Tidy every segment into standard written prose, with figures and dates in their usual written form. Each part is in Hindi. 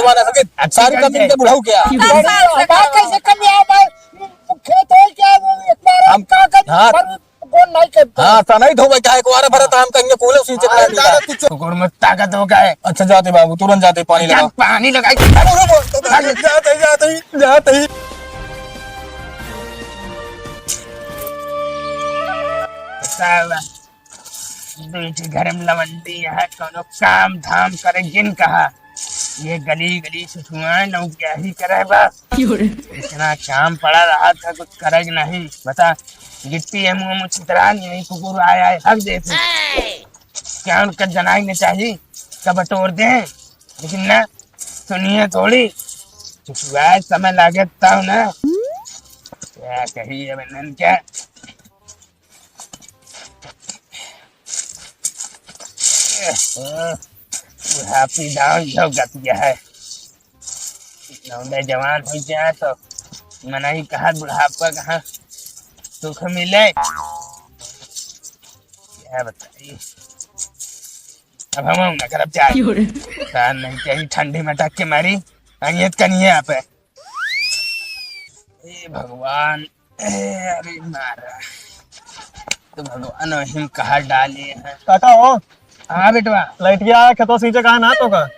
करवा ना सके सारी कमी के बुढ़ाऊ क्या कैसे कमी आ भाई खेत है क्या एक बार हम का हाँ कौन नहीं करता हाँ ता नहीं धोबे क्या है कुआरे भरत हम कहीं कूले उसी चक्कर कुकुर में ताकत हो गए। अच्छा जाते बाबू तुरंत जाते पानी लगाओ पानी लगाई जाते जाते जाते बेटी घर में लवंडी है कोनो काम धाम करे जिन कहा ये गली गली से छुआए लोग क्या ही करे बस इतना काम पड़ा रहा था कुछ करे नहीं बता गिट्टी है मुँह छितरा नहीं कुकुर आया है हक देते क्या उनका जनाई चाहिए कब बटोर दे लेकिन ना सुनिए थोड़ी छुआए समय लागता हूँ ना क्या कही बहन क्या बुढ़ापी दाव जो गतिया है लौंडे जवान हो जाए तो मना ही कहा बुढ़ापा कहाँ सुख मिले क्या बताइए। अब हम ना करब चाय नहीं चाहिए ठंडी में टक के मारी अंगियत कनिए आप ए भगवान अरे मारा तो भगवान वही कहा डाले हैं काका हो हाँ बेटवा लाइट गया खेतों सींचे कहा ना तो का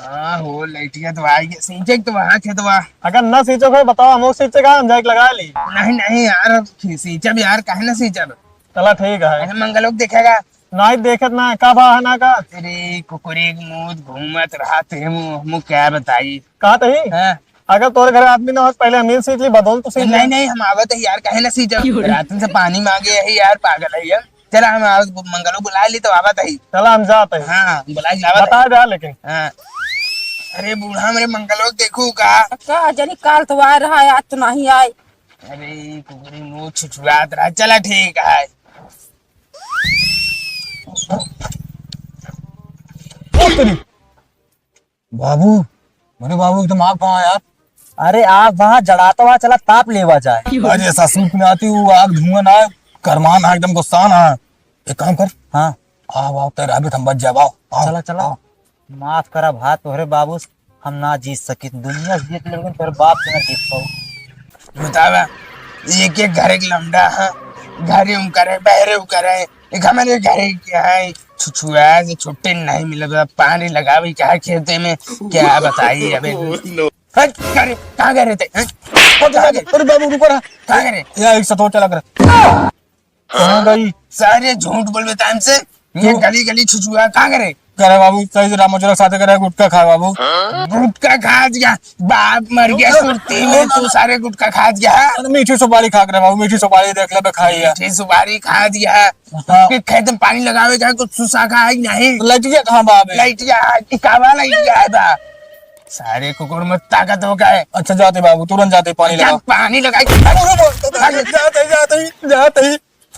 हाँ हो लाइटिया तो आई सींचे तो वहाँ खेतवा अगर न सींचो कोई बताओ हम सींचे कहा हम जाके लगा ली नहीं नहीं यार सींचब यार काहे ना सींचब चला ठीक है ऐसे मंगलोक देखेगा नहीं देखत ना का बा है ना का अरे कुकुरी मुँह घूमत रहा थे मुँह क्या बताई कहा तही हाँ अगर तोरे घर आदमी ना हो पहले हम सींच ली बदौल तो सींच नहीं नहीं हम आवत है यार काहे ना सींचब रात से पानी मांगे है यार पागल है यार चला हम मंगलो बुला ली तो आवत है चला हम जाते हैं हाँ बुला बता दे लेकिन हाँ अरे बूढ़ा मेरे मंगलो देखू का जनी काल तो आ रहा है आज तो नहीं आए अरे कुकुरी मुँह छुछुआत रहा चला ठीक है बाबू मेरे बाबू एकदम आग कहाँ यार अरे आग वहाँ जड़ाता हुआ चला ताप लेवा जाए अरे ऐसा सूख में आती हूँ आग धुआं ना करमान है एकदम गुस्सा ना एक काम कर हाँ आओ आओ तेरा अभी हम बच जाओ आओ चला चला माफ करा भात तोहरे बाबू हम ना जीत सकी दुनिया से जीत लेकिन तेरे बाप से ना जीत पाऊ बतावा एक एक घर एक लमडा है घर करे बहरे करे एक हमारे घर क्या है छुछुआ से छुट्टी नहीं मिला पानी लगावे क्या खेते में क्या बताइए अबे कहाँ गए थे अरे बाबू रुको ना कहाँ गए यार एक सतो चला कर कहाँ गई सारे झूठ बोल टाइम से ये गली गली छुछुआ कहाँ गए करे बाबू सही से रामचूरा साथे करे गुटका खा बाबू गुटका खा दिया बाप मर गया सुरती में तू सारे गुटका खा दिया मीठी सुपारी खा कर बाबू मीठी सुपारी देख ले खाई है मीठी सुपारी खा दिया खेत में पानी लगावे का कुछ सुसा खा नहीं लाइटिया कहाँ बाबू लाइटिया है बा सारे कुकुर में ताकत हो गए अच्छा जाते बाबू तुरंत जाते पानी लगाओ पानी लगाई जाते जाते जाते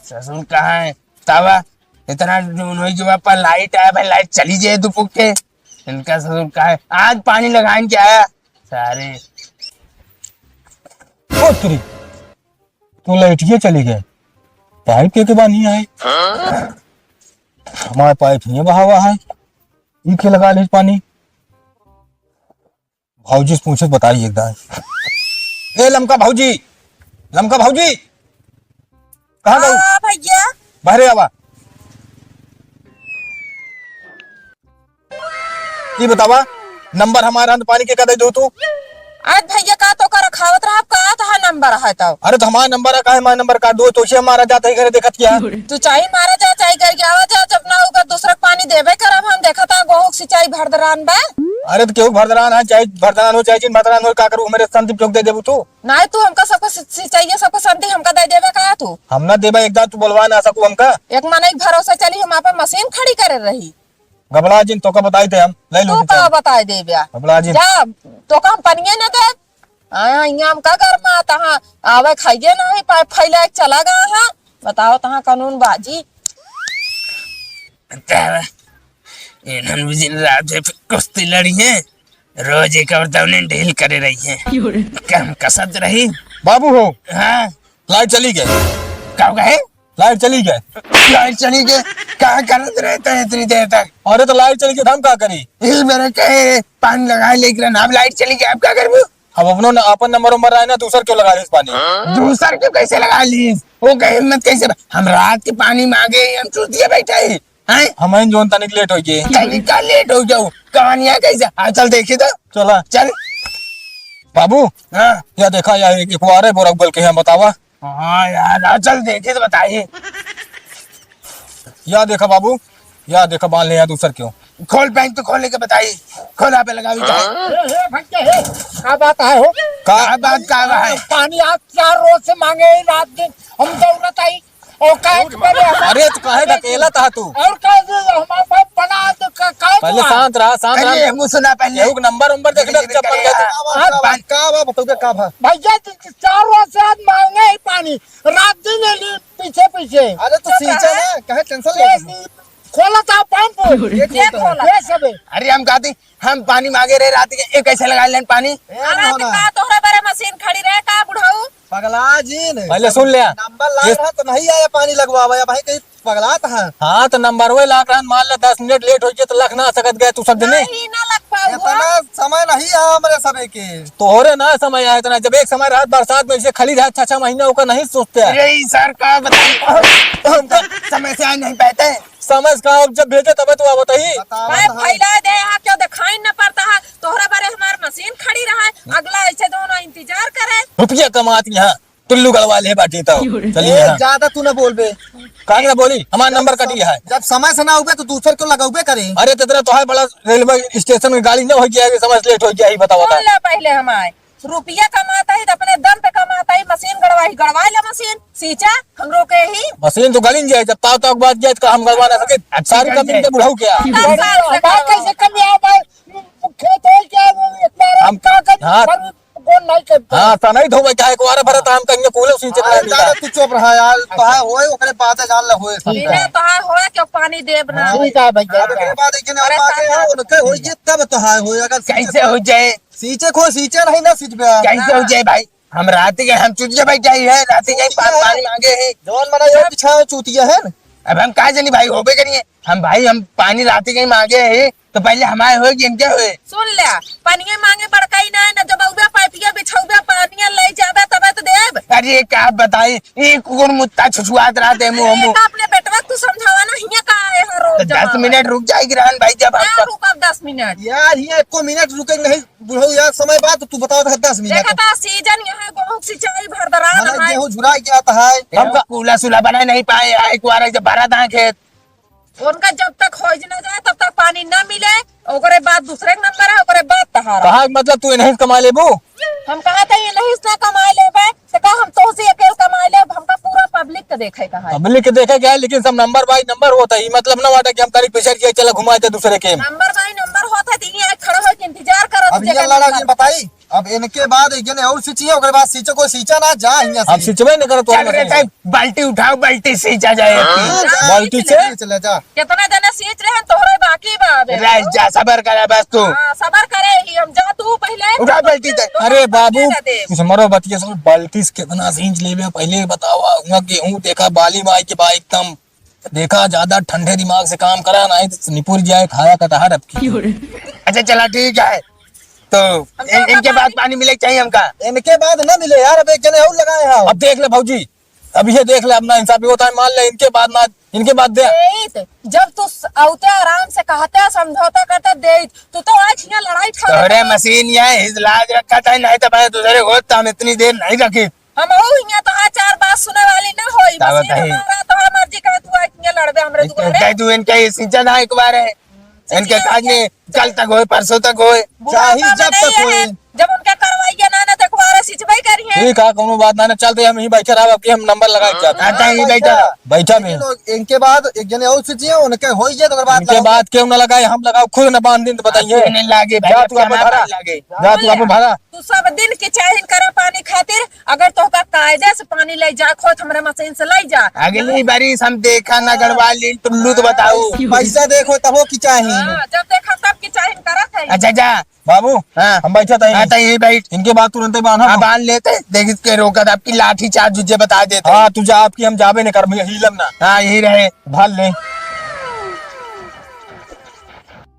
ससुर कहाँ है तावा इतना जो पर लाइट आया भाई लाइट चली जाए तो पुखे इनका ससुर कहाँ है आज पानी लगाने क्या आया सारे तेरी तू लाइटिया चली गए पाइप के बाद नहीं आए हमारे पाइप नहीं बहा हुआ है ये लगा ले पानी भाऊजी से पूछे बताइए एकदम ए लमका भाऊजी कहाँ गई भैया बाहरे आवा ये बतावा नंबर हमारा पानी के कदे दो तू आज भैया का तो कर खावत रहा का था नंबर है तो अरे तो हमारा नंबर का है हमारा नंबर का दो तो हमारा जाता ही घरे देखत क्या तू चाहे मारा जा चाहे करके आवा जा जब ना होगा दूसरा पानी देवे करब हम देखा था गोहू सिंचाई भरदरान बा अरे तो क्यों भरदरान है चाहे भरदरान हो चाहे चिन भरदरान हो का करूं मेरे संदीप चौक दे देबू तू नहीं तू हमका सबको सिंचाई सबको संति हमका दे देवे का तू हम ना देबा एकदम तू बोलवा ना सकू हमका एक मन एक भरोसा चली हम पे मशीन खड़ी करे रही घबरा जिन तो का बताई थे हम ले लो तू का बताए दे बिया घबरा जिन जा तो का हम पनिए न दे आया इया हम का कर मा तहां आवे खाइए नहीं पाइप फैला चला गया हां बताओ तहां कानून बाजी इन्होंने भी दिन रात में कुश्ती लड़ी है रोज एक और उन्हें ढील करे रही है कम कसत रही बाबू हो हाँ लाइट चली गई कब गए लाइट चली गए। लाइट चली गई, क्या करते रहते हैं इतनी देर तक? अरे तो लाइट चली गई तो हम क्या करी? ये मेरे कहे पानी लगाए लेकिन अब लाइट चली गई, अब क्या करूँ? अब अपनो अपन नंबर उम्र आए ना, दूसर क्यों लगा रहे पानी? दूसर क्यों कैसे लगा ली? वो कहे हिम्मत कैसे? हम रात के पानी मांगे, हम चूतिया बैठे हैं। हम जोन तनिक लेट हो गए। क्या लेट हो जाऊ? कहानियां कैसे? चल देखिए तो, चला चल। बाबू हाँ या देखा या एक फुहारे बोरक बोल के यहाँ बतावा। हाँ यार, चल देखे तो बताइए। या देखा बाबू, या देखा बांध ले या दूसर क्यों? खोल बैंक तो खोलने के बताइए, खोला पे लगा भी जाए। भैया क्या बात है हो? क्या बात का है? पानी आप 4 रोज से मांगे हैं, रात दिन हम जरूरत आई और अरे तो काहे ढकेला था तू? और हमारे पास बना तो पहले शांत रहा, शांत रहा। पहले मुँह सुना, पहले केहू के नंबर उम्बर देख ले चप्पल गए भैया 4 रोज से आप मांगे हैं पानी, रात दिन पीछे पीछे। अरे तो सींचा ना, कहे टेंशन खोला था पंप, ये खोला ये सब। अरे हम कहते हम पानी मांगे रहे रात के, एक कैसे लगा लें पानी? अरे तो का तोहरा बारे मशीन खड़ी रहे का बुढ़ाऊ? पगला जी ने पहले सुन लिया। नंबर ला रहा तो नहीं आया पानी लगवावा या भाई कहीं पगला था। हाँ तो नंबर वो लाख रहा, मान ले 10 मिनट लेट हो गए तो लख ना सकत गए तू सब दिने। नहीं ना लग पाऊ इतना समय नहीं है हमारे समय के। तोहरे ना समय आया इतना, जब एक समय रात बरसात में ऐसे खाली रहा 6-6 महीना होकर नहीं सोचते हैं। अरे सर का बताइए, हम तो समय से आ नहीं पाते। समझ का जब भेजे तब तो आप बताइए। भाई फैला दे यहाँ क्यों दिखाई न पड़ता है? तोहरा बारे हमार मशीन खड़ी रहा है, अगला ऐसे दोनों इंतजार करे। रुपया कमाती यहाँ टुल्लू गड़वा ले बाटी तो चलिए यहाँ। ज्यादा तू न बोल बे। काहे ना बोली, हमारा नंबर कटी है। जब समय से ना उबे तो दूसर क्यों लगाउबे करे? अरे तेरा तो है बड़ा रेलवे स्टेशन में गाड़ी न हो गया है, समझ लेट हो गया ही बताओ सुन ले पहले हमारे रुपया कमाता है तो अपने दम पे कमाता है, मशीन गड़वा ले मशीन सींचा हमरो के ही। मशीन तो गली जाए, जब ताव तक बात जाए तो हम गड़वा ना सके। सारी कंपनी के बुढ़ाऊ क्या कैसे कमी आ भाई खेत है क्या हम का हाँ कौन नहीं करता? हाँ तो नहीं धोबे चाहे कुआरा भरत हम कहीं कूले सींचे ज्यादा तू चुप रहा यार, तो है होए ओकरे बात जान ले होए। बिना तो है हो क्यों पानी देब ना? ठीक है भैया। ओकरे बात के और बातें है उनके होई जे तब तो है होए। अगर कैसे हो जाए? सींचे खो सींचे नहीं ना सींच पे। कैसे हो जाए भाई? हम रात के हम चुतिया बैठ जाई है, रात के पानी मांगे है। जौन मना ये पिछा चूतिया है। अब हम कहा जानी भाई होबे करिए। हम भाई हम पानी रात के मांगे है तो पहले हमारे हो कि इनके हुए। सुन ले पानिया मांगे बड़काई ना न, जब उबे पाइपिया बिछौबे पानिया ले जाबे तबे तो देब। अरे क्या बताई, एक कुकुर मुत्ता छुछुआत रहते मुंह मुंह। अपने बेटवा तू समझावा ना हिया का है हर रोज 10 मिनट रुक जाएगी रहन भाई जब ना हम रुक अब 10 मिनट। यार ये एको मिनट रुके नहीं बुढ़ऊ यार, समय बात तू बताओ तो 10 मिनट। देखा था सीजन यहाँ गेहूं सिंचाई भरदरान हमारा है। गेहूं झुरा गया था है। हम कूला सुला बना नहीं पाए, एक बार जब भरा था खेत। उनका जब तक खोज न जाए तब तक पानी न मिले, ओकरे बाद दूसरे नंबर है, ओकरे बाद तहारा। कहा मतलब तू नहीं कमा लेबू? हम कहा था ये नहीं इसने कमा लेबे तो का हम तो से अकेले कमा लेब, हमका पूरा पब्लिक के देखे का है। पब्लिक के देखे क्या है, लेकिन सब नंबर बाई नंबर होता है। मतलब ना वाटा कि हम तारीख पिछड़ के चला घुमाए थे दूसरे के। नंबर बाई नंबर होता है तीन यहाँ खड़ा हो के इंतजार करो। अब ये लड़ा जी बताई, अब इनके बाद इनके और सींची है, ओकरे बाद सींचे को सींचा ना जा हिया अब सिंचवे नहीं करत चल रे साहब, बाल्टी उठाओ, बाल्टी सींचा जाए। बाल्टी से चले जा। कितना जने सींच रहे हैं तोहरे बाकी बा अबे। रह जा, सबर करे बस तू। हाँ, सबर करे ही हम। जा तू पहले उठा बाल्टी दे। अरे बाबू कुछ मरो बतिया सब बाल्टी से कितना सींच लेबे पहले बतावा। हुआ गेहूं देखा बाली माई के बा एकदम देखा, ज्यादा ठंडे दिमाग से काम करा नहीं तो निपुर जाए खाया कटहर अब की। अच्छा चला ठीक है, तो इनके बाद पानी मिले चाहिए हमका। इनके बाद ना मिले यार, अब एक जने और लगाए हैं। अब देख ले भौजी, अब ये देख ले अपना इंसाफ होता है। मान ले इनके बाद ना, इनके बाद दे। जब तू आउते आराम से कहते समझौता करते दे, तू तो आज यहाँ लड़ाई तोरे मशीन यहाँ हिजलाज रखा था, नहीं तो भाई दूसरे को तो हम इतनी देर नहीं रखी। हम यहाँ तो हाँ 4 बात सुने वाली ना होई। तावत मशीन है। हमारा तो हर मर्जी का तू आज यहाँ लड़बे हमरे दुआरे। तू इनके सिंचा ना एक बार है, इनके काज में कल तक होए परसों तक होए। चाहे जब तक होए। जब उनके करवाइए ना ना तक वारा सिंचाई करिए। ठीक है, कोनो बात ना चलते हम यहीं बैठे रहा। अब हम नंबर लगा के जाते आता ही बैठा बैठा में। इनके बाद एक जने और सींची है, उनके हो जाए तो बाद इनके बाद क्यों ना लगाए, हम लगाओ खुद न बांध दिन तो बताइए। लागे जा तू अपन भरा, लागे। जा तू अपन भरा। तू सब दिन की चाहिन करे पानी खातिर, अगर तो का कायदे से पानी ले जा खोत हमरे मशीन से ले जा। अगली बारी हम देखा ना गड़वा ली टुल्लू तो बताओ। पैसा देखो तब की चाहिए। हाँ, जब देखा तब की चाहिन करत है। अच्छा जा बाबू हाँ। हम बैठा था हाँ तो यही बैठ। इनके बाद तुरंत ही बांधा हाँ बांध लेते, देख इसके रोकत आपकी लाठी चार्ज तुझे बता देते। हाँ तुझे आपकी हम जाबे नहीं कर हिलम ना हाँ यही रहे। भाल ले